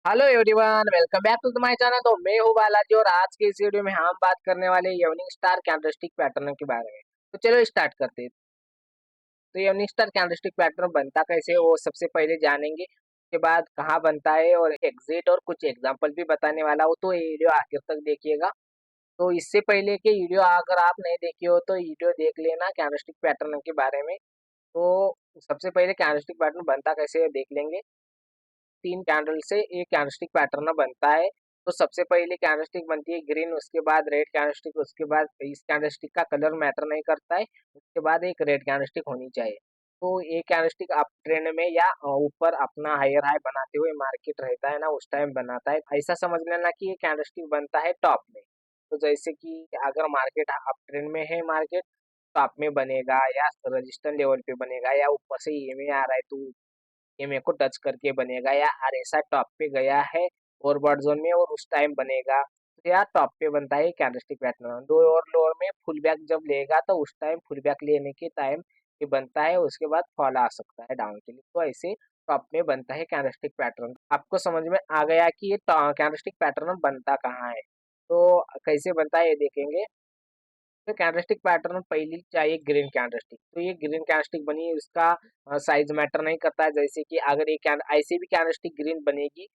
Hello everyone, welcome back to my channel. तो मैं हूँ बालाजी और आज के इस वीडियो में हम बात करने वाले इवनिंग स्टार कैंडलस्टिक पैटर्न के बारे में। तो चलो स्टार्ट करते हैं। तो इवनिंग स्टार कैंडलस्टिक पैटर्न बनता कैसे है वो सबसे पहले जानेंगे। उसके बाद कहाँ बनता है और एग्जिट और कुछ एग्जांपल भी बताने वाला हूँ, तो ये वीडियो आखिर तक देखिएगा। तो इससे पहले के वीडियो अगर आप नहीं देखे हो तो वीडियो देख लेना कैंडलस्टिक पैटर्न के बारे में। तो सबसे पहले कैंडलस्टिक पैटर्न बनता कैसे है देख लेंगे। 3 कैंडल से एक कैंडलस्टिक पैटर्न बनता है। तो सबसे पहले कैंडलस्टिक बनती है ग्रीन, उसके बाद रेड कैंडलस्टिक, उसके बाद इस कैंडलस्टिक का कलर मैटर नहीं करता है, उसके बाद एक रेड कैंडलस्टिक होनी चाहिए। तो एक कैंडलस्टिक अप ट्रेंड में या ऊपर अपना हायर हाई बनाते हुए मार्केट रहता है ना, उस टाइम बनाता है। ऐसा समझ लेना कि ये कैंडलस्टिक बनता है टॉप में। तो जैसे कि अगर मार्केट अप ट्रेंड में है, मार्केट टॉप में बनेगा या रजिस्टेंस लेवल पे बनेगा या ऊपर से ईएमए आ रहा है तो ये मेरे को टच करके बनेगा, या आरएसआई टॉप पे गया है ओवरबॉट जोन में और उस टाइम बनेगा। तो यार टॉप पे बनता है कैंडलस्टिक पैटर्न। दो और लोअर में फुल बैक जब लेगा तो उस टाइम फुल बैक लेने के टाइम ये बनता है, उसके बाद फॉल आ सकता है डाउन के लिए। तो ऐसे टॉप में बनता है कैंडलस्टिक पैटर्न। आपको समझ में आ गया कि ये कैंडलस्टिक पैटर्न बनता कहाँ है। तो कैसे बनता है ये देखेंगे। तो कैंडलस्टिक पैटर्न पहली चाहिए ग्रीन कैंडलस्टिक। तो ये ग्रीन कैंडलस्टिक बनी, इसका साइज मैटर नहीं करता है। जैसे कि अगर ये ऐसे भी कैंडलस्टिक ग्रीन बनेगी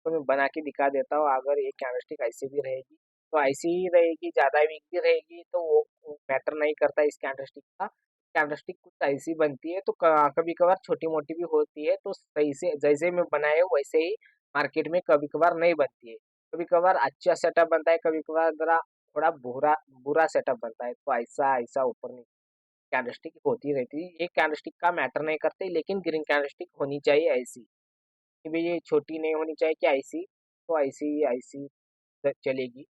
तो मैं बना के दिखा देता हूँ। अगर ये कैंडलस्टिक ऐसे भी रहेगी तो ऐसी ही रहेगी, ज्यादा वीक भी रहेगी तो वो मैटर नहीं करता इस कैंडलस्टिक का। कैंडलस्टिक कुछ ऐसी बनती है तो कभी कभार छोटी मोटी भी होती है, तो सही से जैसे मैं बनाया हूँ वैसे ही मार्केट में कभी कभार नहीं बनती है। कभी कभार अच्छा सेटअप बनता है, कभी कभार जरा थोड़ा बुरा बुरा सेटअप बनता है। तो ऐसा ऐसा ऊपर नीचे कैंडलस्टिक होती रहती है। एक कैंडलस्टिक का मैटर नहीं करते, लेकिन ग्रीन कैंडलस्टिक होनी चाहिए ऐसी कि भाई ये छोटी नहीं होनी चाहिए कि ऐसी। तो ऐसी ऐसी चलेगी,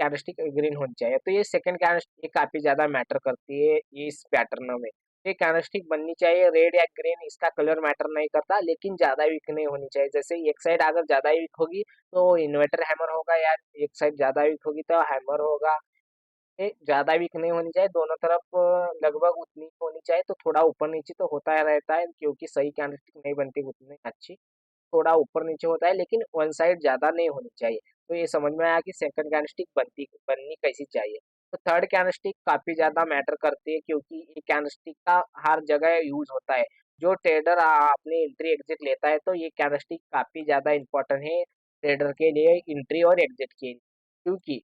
कैंडलस्टिक ग्रीन होनी चाहिए। तो ये सेकंड कैंडलस्टिक काफी ज्यादा मैटर करती है ये इस पैटर्न में। ये कैंडलस्टिक बननी चाहिए रेड या ग्रीन, इसका कलर मैटर नहीं करता, लेकिन ज्यादा वीक नहीं होनी चाहिए। जैसे एक साइड अगर ज्यादा वीक होगी तो इन्वर्टर हैमर होगा, या एक साइड ज्यादा वीक होगी तो हैमर होगा। ये ज्यादा वीक नहीं होनी चाहिए, दोनों तरफ लगभग उतनी ही होनी चाहिए। तो थोड़ा ऊपर नीचे तो होता रहता है क्योंकि सही कैंडलस्टिक नहीं बनती उतनी अच्छी। थोड़ा ऊपर नीचे होता है लेकिन वन साइड ज्यादा नहीं होनी चाहिए। तो ये समझ में आया कि सेकंड कैंडलस्टिक बननी कैसी चाहिए। तो थर्ड कैंडलस्टिक काफी ज्यादा मैटर करती है क्योंकि ये कैंडलस्टिक का हर जगह यूज होता है। जो ट्रेडर अपनी एंट्री एग्जिट लेता है तो ये कैंडलस्टिक काफी ज्यादा इंपॉर्टेंट है ट्रेडर के लिए, एंट्री और एग्जिट के लिए। क्योंकि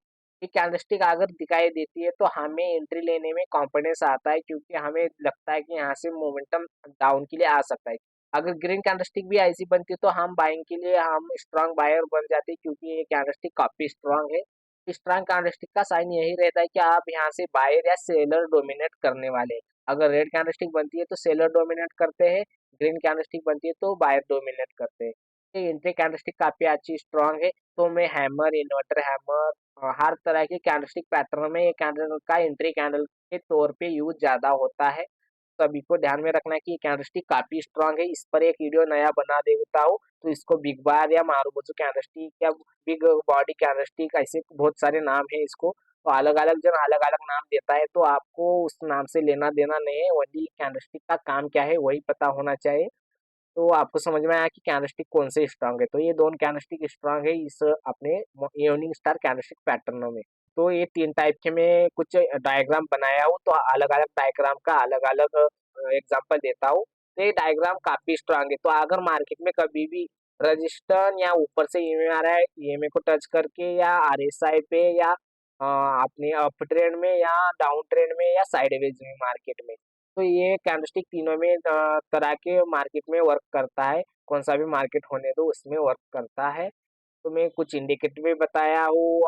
ये कैंडलस्टिक अगर दिखाई देती है तो हमें एंट्री लेने में कॉन्फिडेंस आता है, क्योंकि हमें लगता है कि यहाँ से मोमेंटम डाउन के लिए आ सकता है। अगर ग्रीन कैंडलस्टिक भी ऐसी बनती है तो हम बाइंग के लिए हम स्ट्रांग बायर बन जाते हैं, क्योंकि ये कैंडलस्टिक काफी स्ट्रांग है। स्ट्रांग कैंडलस्टिक का साइन यही रहता है कि आप यहाँ से बायर या सेलर डोमिनेट करने वाले हैं। अगर रेड कैंडलस्टिक बनती है तो सेलर डोमिनेट करते हैं, ग्रीन कैंडलस्टिक बनती है तो बायर डोमिनेट करते हैं। ये एंट्री कैंडलस्टिक काफी अच्छी स्ट्रांग है। तो मैं हैमर, इन्वर्टर हैमर, हर तरह के कैंडलस्टिक पैटर्न में ये कैंडल का एंट्री कैंडल के तौर पे यूज ज्यादा होता है। सभी को ध्यान में रखना कि ये कैंडलस्टिक काफी स्ट्रांग है। इस पर एक वीडियो नया बना देता हूँ। तो इसको बिग बार या मारुबुजु कैंडलस्टिक या बिग बॉडी कैंडलस्टिक, ऐसे बहुत सारे नाम है इसको। तो अलग अलग जन अलग अलग नाम देता है, तो आपको उस नाम से लेना देना नहीं है, वही कैंडलस्टिक का काम क्या है वही पता होना चाहिए। तो आपको समझ में आया कि कैंडलस्टिक कौन से स्ट्रांग है। तो ये दोनों कैंडलस्टिक स्ट्रांग है इस अपने इवनिंग स्टार कैंडलस्टिक पैटर्न में। तो ये तीन टाइप के मैं कुछ डायग्राम बनाया हूँ, तो अलग अलग डायग्राम का अलग अलग एग्जांपल देता हूँ। तो ये डायग्राम काफी स्ट्रांग है। तो अगर मार्केट में कभी भी रजिस्टर या ऊपर से ईएमए आ रहा है, ईएमए को टच करके या आरएसआई पे या अपने अप ट्रेंड में या डाउन ट्रेंड में या साइडवेज में मार्केट में, तो ये कैंडलस्टिक तीनों में तरह के मार्केट में वर्क करता है। कौन सा भी मार्केट होने दो उसमें वर्क करता है। तो मैं कुछ इंडिकेटर भी बताया हूँ,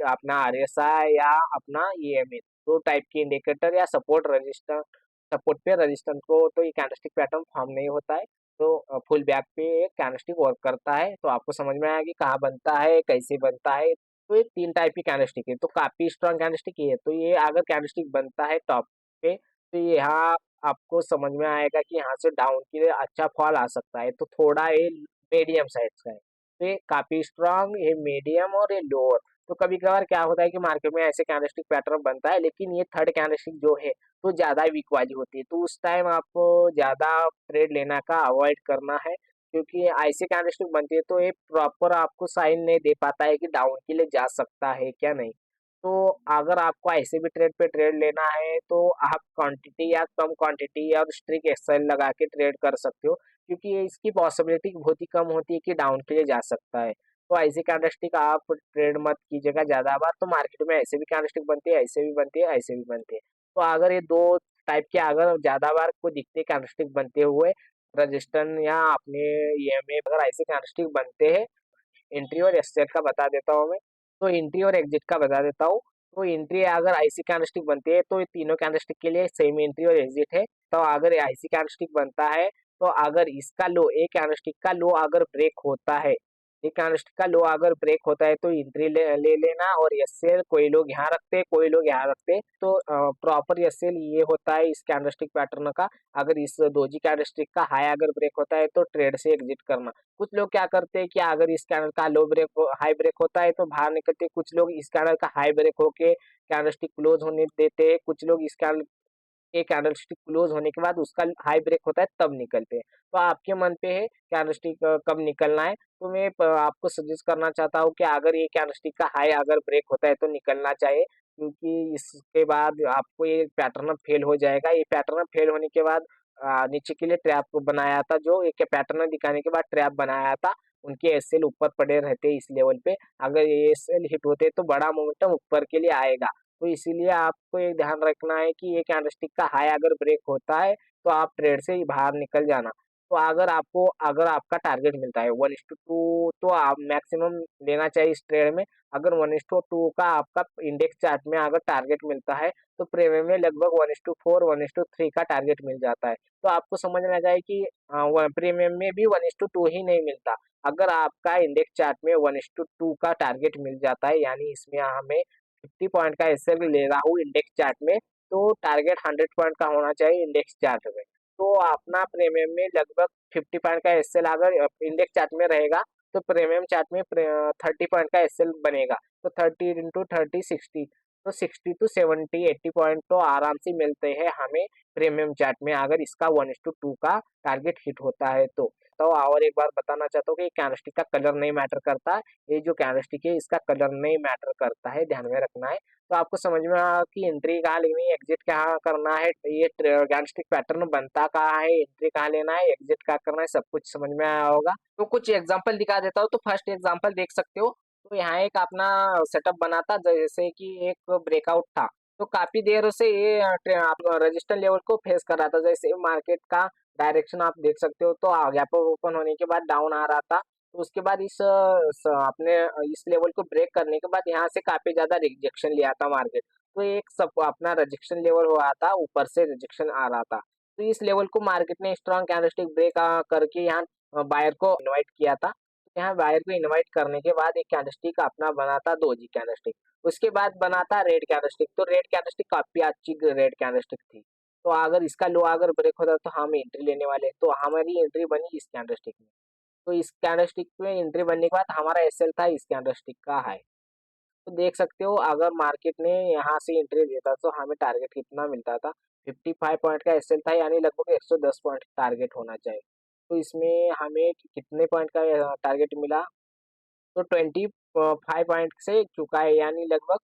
अपना आरएसआई या अपना ईएमए, दो टाइप के इंडिकेटर या सपोर्ट रजिस्टर। सपोर्ट पे रजिस्टेंस को तो ये कैंडलस्टिक पैटर्न फॉर्म नहीं होता है। तो फुल बैक पे कैंडलस्टिक वर्क करता है। तो आपको समझ में आया कि कहाँ बनता है, कैसे बनता है। तो ये तीन टाइप की कैंडलस्टिक है, तो काफी स्ट्रॉन्ग कैंडलस्टिक है। तो ये अगर कैंडलस्टिक बनता है टॉप पे तो यहाँ आपको समझ में आएगा कि यहाँ से डाउन के लिए अच्छा फॉल आ सकता है। तो थोड़ा ये मीडियम साइज का है, तो ये काफी स्ट्रांग, ये मीडियम और ये लोअर। तो कभी कभार क्या होता है कि मार्केट में ऐसे कैंडलस्टिक पैटर्न बनता है, लेकिन ये थर्ड कैंडलस्टिक जो है तो ज्यादा वीक वाली होती है। तो उस टाइम आपको ज्यादा ट्रेड लेना का अवॉइड करना है। क्योंकि ऐसे कैंडलस्टिक बनती है तो ये प्रॉपर आपको साइन नहीं दे पाता है कि डाउन के लिए जा सकता है क्या नहीं। तो अगर आपको ऐसे भी ट्रेड पे ट्रेड लेना है तो आप क्वांटिटी या कम क्वांटिटी और स्ट्रिक एक्सेल लगा के ट्रेड कर सकते हो, क्योंकि ये इसकी पॉसिबिलिटी बहुत ही कम होती है कि डाउन के लिए जा सकता है। तो ऐसे कैंडलस्टिक आप ट्रेड मत कीजिएगा ज़्यादा बार। तो मार्केट में ऐसे भी कैंडलस्टिक बनती है, ऐसे भी बनती है, ऐसे भी बनती है। तो अगर ये दो टाइप के अगर ज़्यादा बार को दिखते कैंडलस्टिक बनते हुए रजिस्टर या अपने ईएमए, अगर ऐसे कैंडलस्टिक बनते हैं, एंट्री और एग्जिट का बता देता हूँ मैं। तो एंट्री और एग्जिट का बता देता हूँ। तो एंट्री अगर आईसी कैंडलस्टिक बनती है तो ये तीनों कैंडलस्टिक के लिए सेम एंट्री और एग्जिट है। तो अगर आईसी कैंडलस्टिक बनता है तो अगर इसका लो, एक कैंडलस्टिक का लो अगर ब्रेक होता है, एक कैंडलस्टिक का लो अगर ब्रेक होता है तो एंट्री ले लेना। और एसएल कोई लोग यहाँ रखते हैं, कोई लोग यहाँ रखते हैं। तो प्रॉपर एसएल ये होता है इस कैंडलस्टिक पैटर्न का। अगर इस दोजी कैंडलस्टिक का हाई अगर ब्रेक होता है तो ट्रेड से एग्जिट करना। कुछ लोग क्या करते हैं कि अगर इस कैंडल का लो ब्रेक हाई ब्रेक होता है तो बाहर निकलते हैं। कुछ लोग इस कैंडल का हाई ब्रेक होके कैंडलस्टिक क्लोज होने देते हैं। कुछ लोग इस कैंडल के कैंडलस्टिक क्लोज होने के बाद उसका हाई ब्रेक होता है तब निकलते हैं। तो आपके मन पे है कैंडलस्टिक कब निकलना है। तो मैं आपको सजेस्ट करना चाहता हूँ कि अगर ये कैंडलस्टिक का हाई अगर ब्रेक होता है तो निकलना चाहिए, क्योंकि इसके बाद आपको ये पैटर्न फेल हो जाएगा। ये पैटर्न फेल होने के बाद नीचे के लिए ट्रैप बनाया था, जो एक पैटर्न दिखाने के बाद ट्रैप बनाया था, उनके एसएल ऊपर पड़े रहते इस लेवल पे। अगर ये एसएल हिट होते तो बड़ा मोमेंटम ऊपर के लिए आएगा। तो इसीलिए आपको ये ध्यान रखना है कि ये कैंडलस्टिक का हाई अगर ब्रेक होता है तो आप ट्रेड से ही बाहर निकल जाना। तो अगर आपका टारगेट मिलता है 1:2 तो आप मैक्सिमम लेना चाहिए इस ट्रेड में। अगर 1:2 का आपका इंडेक्स चार्ट में अगर टारगेट मिलता है तो प्रीमियम में लगभग 1:4 1:3 का टारगेट मिल जाता है। तो आपको समझ में आ जाए कि प्रीमियम में भी 1:2 ही नहीं मिलता। अगर आपका इंडेक्स चार्ट में 1:2 का टारगेट मिल जाता है, यानी इसमें हमें 50 पॉइंट का एसएल ले रहा हूँ इंडेक्स चार्ट में, तो टारगेट 100 पॉइंट का होना चाहिए इंडेक्स चार्ट में। तो अपना प्रीमियम में लगभग 50 पॉइंट का एसएल अगर इंडेक्स चार्ट में रहेगा तो प्रीमियम चार्ट में 30 पॉइंट का एसएल बनेगा। तो 30 × 30 60, तो 60 to 70 80 पॉइंट तो आराम से मिलते हैं हमें प्रीमियम चार्ट में, अगर इसका 1:2 का टारगेट हिट होता है तो और एक बार बताना चाहता हूँ कि कैंडलस्टिक का कलर नहीं मैटर करता। ये जो कैंडलस्टिक है इसका कलर नहीं मैटर करता है, ध्यान में रखना है। तो आपको समझ में आया कि एंट्री कहाँ लेनी है, एग्जिट कहाँ करना है, ये कैंडलस्टिक पैटर्न बनता कहाँ है, एंट्री कहाँ लेना है, एग्जिट कहाँ करना है, सब कुछ समझ में आया होगा। तो कुछ एग्जांपल दिखा देता हूँ। तो फर्स्ट एग्जांपल देख सकते हो। तो यहाँ एक अपना सेटअप बना था, जैसे कि एक ब्रेकआउट था। तो काफी देर से ये आप रजिस्टर लेवल को फेस कर रहा था। जैसे मार्केट का डायरेक्शन आप देख सकते हो, तो गैप अप ओपन होने के बाद डाउन आ रहा था। तो उसके बाद अपने इस लेवल को ब्रेक करने के बाद यहाँ से काफी ज्यादा रिजेक्शन लिया था मार्केट। तो एक सब अपना रिजेक्शन लेवल हुआ था, ऊपर से रिजेक्शन आ रहा था। तो इस लेवल को मार्केट ने स्ट्रॉन्ग कैंडलस्टिक ब्रेक करके यहाँ बायर को इनवाइट किया था। तो यहाँ बायर को इनवाइट करने के बाद एक कैंडलस्टिक अपना बना था दोजी कैंडलस्टिक। उसके बाद बना था रेड कैंडलस्टिक। तो रेड कैंडलस्टिक काफी अच्छी रेड कैंडलस्टिक थी। तो अगर इसका लो अगर ब्रेक होता तो हम एंट्री लेने वाले। तो हमारी एंट्री बनी इस कैंडलस्टिक में। तो इस कैंडलस्टिक में एंट्री बनने के बाद हमारा एसएल था इस कैंडलस्टिक का हाई। तो देख सकते हो अगर मार्केट ने यहाँ से एंट्री देता तो हमें टारगेट कितना मिलता था, 55 पॉइंट का एसएल था, यानी लगभग 110 पॉइंट टारगेट होना चाहिए। तो इसमें हमें कितने पॉइंट का टारगेट मिला, तो 25 पॉइंट से चुका है, यानी लगभग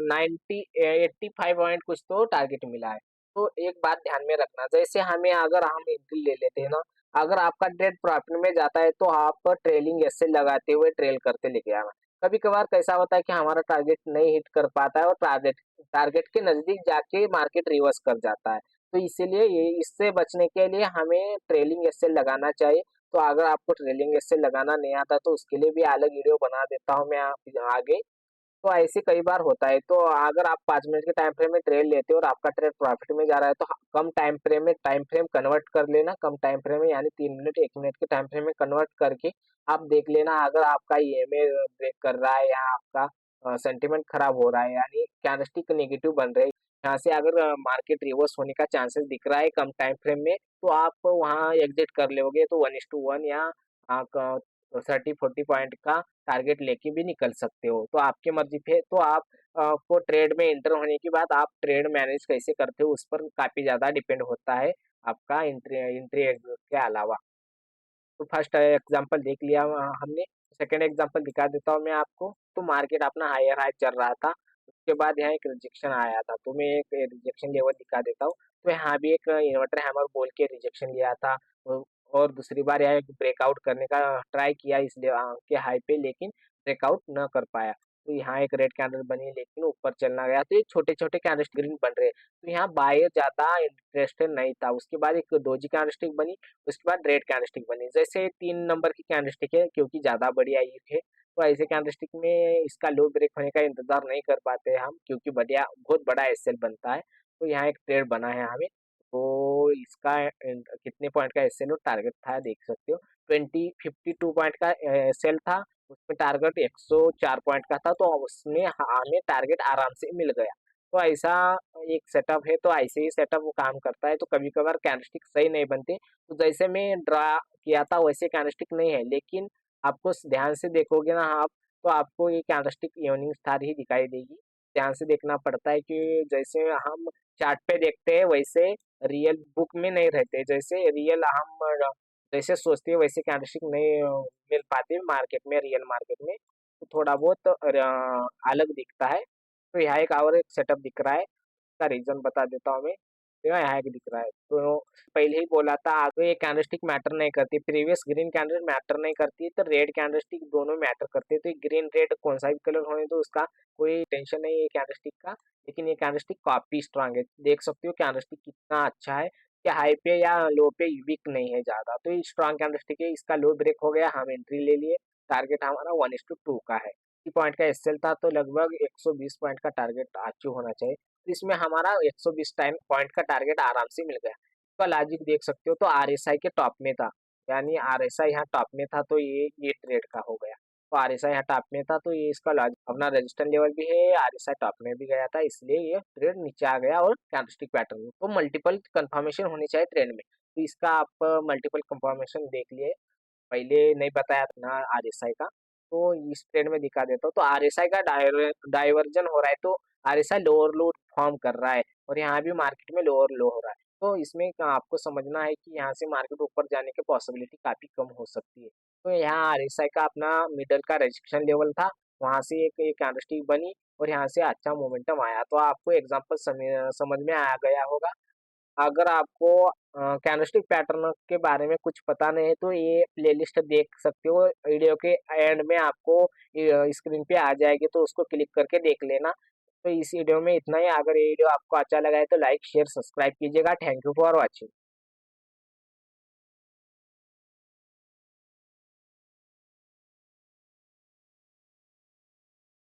85 पॉइंट कुछ तो टारगेट मिला है। तो एक बात ध्यान में रखना, जैसे हमें अगर हम एंट्री ले लेते हैं ना, अगर आपका ट्रेड प्रॉफिट में जाता है तो आप ट्रेलिंग एसएल लगाते हुए ट्रेल करते लेके आना। कभी कभार कैसा होता है कि हमारा टारगेट नहीं हिट कर पाता है और टारगेट टारगेट के नजदीक जाके मार्केट रिवर्स कर जाता है। तो इसीलिए ये इससे बचने के लिए हमें ट्रेलिंग एसएल लगाना चाहिए। तो अगर आपको ट्रेलिंग एसएल लगाना नहीं आता तो उसके लिए भी अलग वीडियो बना देता हूँ मैं आगे। तो ऐसे कई बार होता है। तो अगर आप 5 मिनट के टाइम फ्रेम में ट्रेड लेते हो और आपका ट्रेड प्रॉफिट में जा रहा है तो कम टाइम फ्रेम में टाइम फ्रेम कन्वर्ट कर लेना। कम टाइम फ्रेम में यानी 3 मिनट 1 मिनट के टाइम फ्रेम में कन्वर्ट करके आप देख लेना, अगर आपका ईएमए ब्रेक कर रहा है या आपका सेंटिमेंट खराब हो रहा है, यानी कैंडलस्टिक नेगेटिव बन रहे हैं, यहाँ से अगर मार्केट रिवर्स होने का चांसेस दिख रहा है कम टाइम फ्रेम में, तो आप वहाँ एग्जिट कर लोगे। तो 1:1 या 30 40 पॉइंट का टारगेट लेके भी निकल सकते हो। तो आपकी मर्जी पे। तो आप को ट्रेड में एंटर होने के बाद आप ट्रेड मैनेज कैसे करते हो उस पर काफी ज्यादा डिपेंड होता है आपका एंट्री एंट्री एग्जिट के अलावा। तो फर्स्ट एग्जांपल देख लिया हमने। सेकंड एग्जांपल दिखा देता हूँ मैं आपको। तो मार्केट अपना हायर हाई चल रहा था, उसके बाद यहाँ एक रिजेक्शन आया था, तो मैं एक रिजेक्शन लेवल दिखा देता हूँ। तो यहाँ भी एक इन्वर्टर हैमर बोल के रिजेक्शन लिया था, और दूसरी बार यहाँ एक ब्रेकआउट करने का ट्राई किया इसलिए के हाई पे, लेकिन ब्रेकआउट न कर पाया। तो यहाँ एक रेड कैंडल बनी, लेकिन ऊपर चलना गया, तो ये छोटे छोटे कैंडलस्टिक ग्रीन बन रहे। तो यहाँ बायर ज्यादा इंटरेस्टेड नहीं था। उसके बाद एक दोजी कैंडलस्टिक बनी, उसके बाद रेड कैंडलस्टिक बनी। जैसे 3 नंबर की कैंडलस्टिक है, क्योंकि ज्यादा बड़ी आई है, तो ऐसे कैंडलस्टिक में इसका लो ब्रेक होने का इंतजार नहीं कर पाते हम, क्योंकि बढ़िया बहुत बड़ा एसएल बनता है। तो यहाँ एक ट्रेड बना है हमें। तो इसका कितने पॉइंट का एसएल टारगेट था देख सकते हो। 52 पॉइंट का एसएल था, उसमें टारगेट 104 पॉइंट का था, तो उसमें हमें टारगेट आराम से मिल गया। तो ऐसा एक सेटअप है, तो ऐसे ही सेटअप वो काम करता है। तो कभी कभार कैंडलस्टिक सही नहीं बनते, तो जैसे मैं ड्रा किया था वैसे कैंडलस्टिक नहीं है, लेकिन आपको ध्यान से देखोगे ना आप, तो आपको ये कैंडलस्टिक इवनिंग स्टार ही दिखाई देगी। ध्यान से देखना पड़ता है कि जैसे हम चार्ट पे देखते हैं वैसे रियल बुक में नहीं रहते। जैसे रियल हम जैसे सोचते हैं वैसे कैंडलस्टिक नहीं मिल पाते मार्केट में, रियल मार्केट में। तो थोड़ा बहुत अलग दिखता है। तो यहाँ एक और एक सेटअप दिख रहा है, इसका रीजन बता देता हूँ मैं। तो यहाँ एक दिख रहा है, तो पहले ही बोला था, तो ये कैंडलस्टिक मैटर नहीं करती। प्रीवियस ग्रीन कैंडल मैटर नहीं करती, तो रेड कैंडलस्टिक दोनों मैटर करते हैं। तो ग्रीन रेड कौन सा भी कलर होने तो उसका कोई टेंशन नहीं है कैंडलस्टिक का। लेकिन ये कैंडलस्टिक काफी स्ट्रांग है, देख सकते हो कैंडलस्टिक कितना अच्छा है, क्या हाई पे या लो पे वीक नहीं है ज्यादा। तो ये स्ट्रांग कैंडलस्टिक है, इसका लो ब्रेक हो गया, हम एंट्री ले लिए। टारगेट हमारा 1:2 का है। पॉइंट का एसएल था, तो लगभग 120 पॉइंट का टारगेट अचीव होना चाहिए। तो इसमें हमारा 120 टाइम पॉइंट का टारगेट आराम से मिल गया। इसका लॉजिक देख सकते हो, तो आरएसआई के टॉप में था, यानी आरएसआई यहाँ टॉप में था, तो ये ट्रेड का हो गया। तो आरएसआई यहाँ टॉप में था, तो ये इसका लॉजिक अपना रजिस्टेंस लेवल भी है, आरएसआई टॉप में भी गया था, इसलिए ये ट्रेड नीचे आ गया और कैंडलस्टिक पैटर्न में। तो मल्टीपल कंफर्मेशन होनी चाहिए ट्रेड में। तो इसका आप मल्टीपल कंफर्मेशन देख लिए, पहले नहीं बताया था ना आरएसआई का, तो इस ट्रेंड में दिखा देता हूँ। तो आरएसआई का डाइवर्जन हो रहा है, तो आरएसआई लोअर लो फॉर्म कर रहा है, और यहाँ भी मार्केट में लोअर लो हो रहा है। तो इसमें आपको समझना है कि यहाँ से मार्केट ऊपर जाने की पॉसिबिलिटी काफी कम हो सकती है। तो यहाँ आरएसआई का अपना मिडल का रेजिस्टेंस लेवल था, वहां से एक कैंडलस्टिक बनी, और यहाँ से अच्छा मोमेंटम आया। तो आपको एग्जाम्पल समझ में आ गया होगा। अगर आपको कैंडलस्टिक पैटर्न के बारे में कुछ पता नहीं है, तो ये प्लेलिस्ट देख सकते हो, वीडियो के एंड में आपको स्क्रीन पे आ जाएगी, तो उसको क्लिक करके देख लेना। तो इस वीडियो में इतना ही। अगर ये वीडियो आपको अच्छा लगा है तो लाइक शेयर सब्सक्राइब कीजिएगा। Thank you for watching.